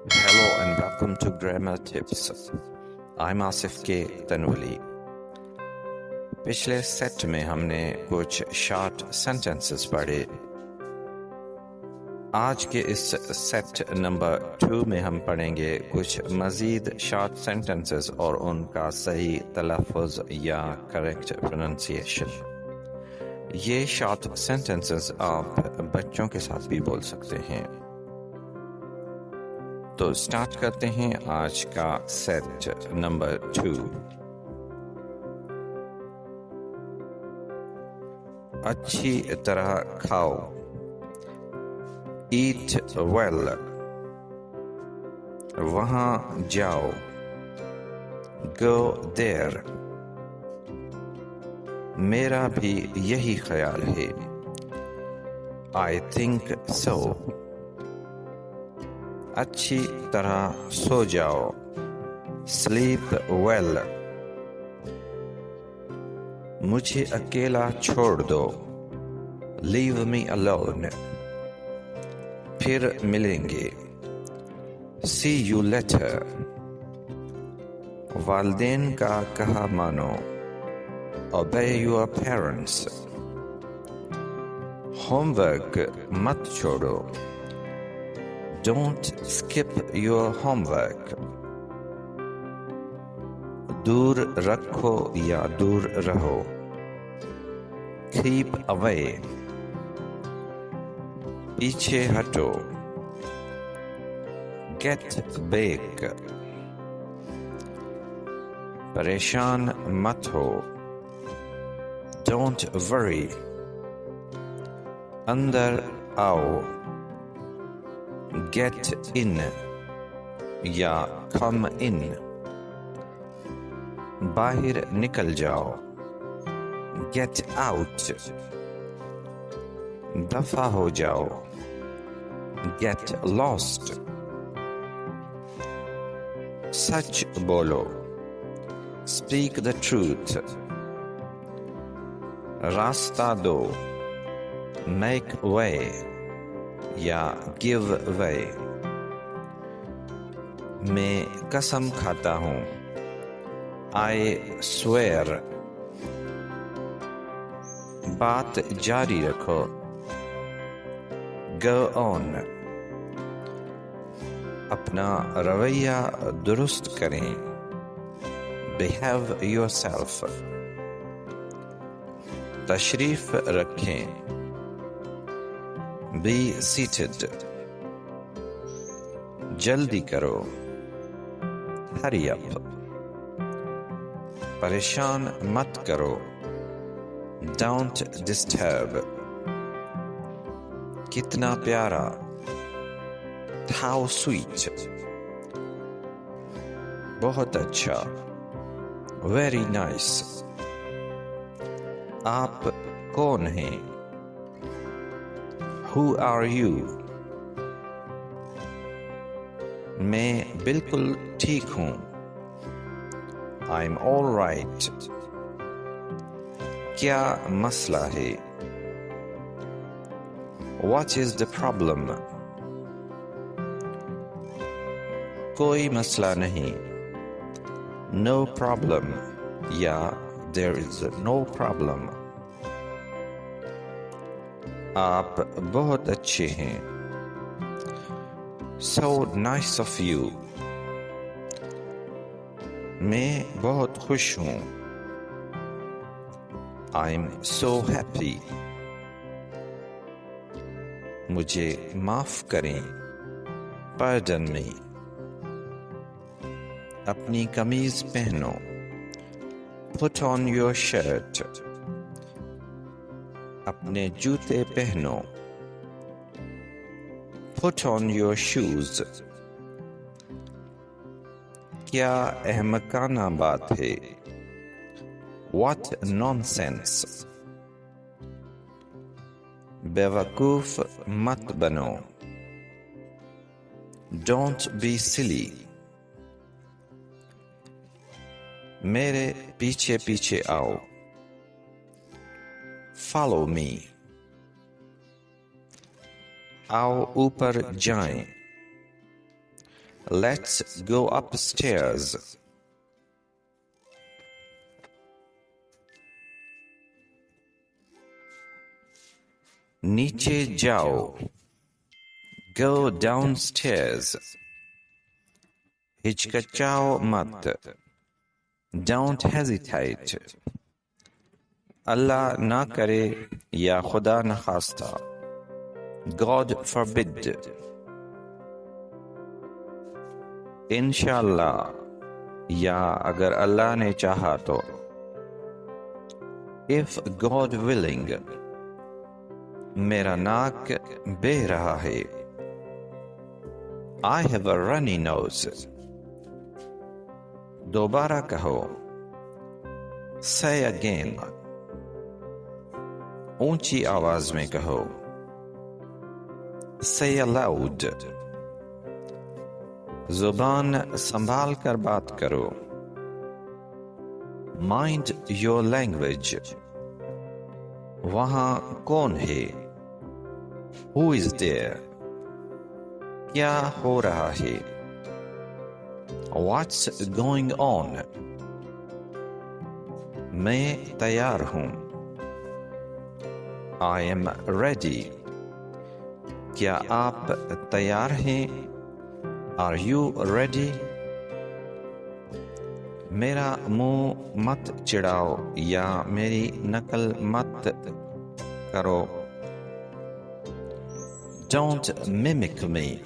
Hello and welcome to Grammar Tips. I'm Asif के तनवली। पिछले set में हमने कुछ शॉर्ट सेंटेंसेस पढ़े। आज के इस सेट नंबर 2 में हम पढ़ेंगे कुछ मज़ीद शॉर्ट सेंटेंसेस और उनका सही तलफ़्फ़ुज़ या करेक्ट प्रोनंसिएशन। ये शॉर्ट सेंटेंसेस आप बच्चों के साथ भी बोल सकते हैं। तो स्टार्ट करते हैं आज का सेट नंबर 2। अच्छी तरह खाओ, ईट वेल। वहां जाओ, गो देयर। मेरा भी यही ख्याल है, आई थिंक सो। अच्छी तरह सो जाओ, स्लीप वेल। मुझे अकेला छोड़ दो, लीव मी अलोन। फिर मिलेंगे, सी यू लेटर। वालिदैन का कहा मानो, ओबे योर पेरेंट्स। होमवर्क मत छोड़ो, Don't skip your homework. दूर रखो या दूर रहो, Keep away. पीछे हटो, Get back. परेशान मत हो, Don't worry. अंदर आओ, Get in या come in। बाहर निकल जाओ, Get out। दफा हो जाओ, Get lost। सच बोलो, Speak the truth। रास्ता दो, Make way या गिव वे। मैं कसम खाता हूँ, आई स्वेयर। बात जारी रखो, गो ऑन। अपना रवैया दुरुस्त करें, बिहेव योरसेल्फ। तशरीफ रखें, Be seated। जल्दी करो, hurry up। परेशान मत करो, don't disturb। कितना प्यारा, how sweet। बहुत अच्छा, very nice। आप कौन हैं? Who are you? मैं बिल्कुल ठीक हूँ, I'm all right। क्या मसला है? What is the problem? कोई मसला नहीं, no problem या there is no problem। आप बहुत अच्छे हैं, so nice of you। मैं बहुत खुश हूँ, I'm so happy। मुझे माफ करें, pardon me। अपनी कमीज पहनो, put on your shirt। अपने जूते पहनो, put on your shoes। क्या अहमकाना बात है, what nonsense। बेवकूफ मत बनो, don't be silly। मेरे पीछे पीछे आओ, follow me। आओ ऊपर जाएं, Let's go upstairs. नीचे जाओ. Go downstairs. हिचकिचाओ मत. Don't hesitate. अल्लाह ना करे या खुदा न खास्ता. God forbid. इंशाअल्लाह या अगर अल्लाह ने चाहा तो. If God willing. मेरा नाक बह रहा है. I have a runny nose. दोबारा कहो. Say again. ऊंची आवाज में कहो. Say aloud. जुबान संभाल कर बात करो. Mind your language. वहां कौन है? Who is there? क्या हो रहा है? What's going on? मैं तैयार हूं. I am ready. क्या आप तैयार हैं? Are you ready? मेरा मुंह मत चिढ़ाओ या मेरी नकल मत करो. Don't mimic me.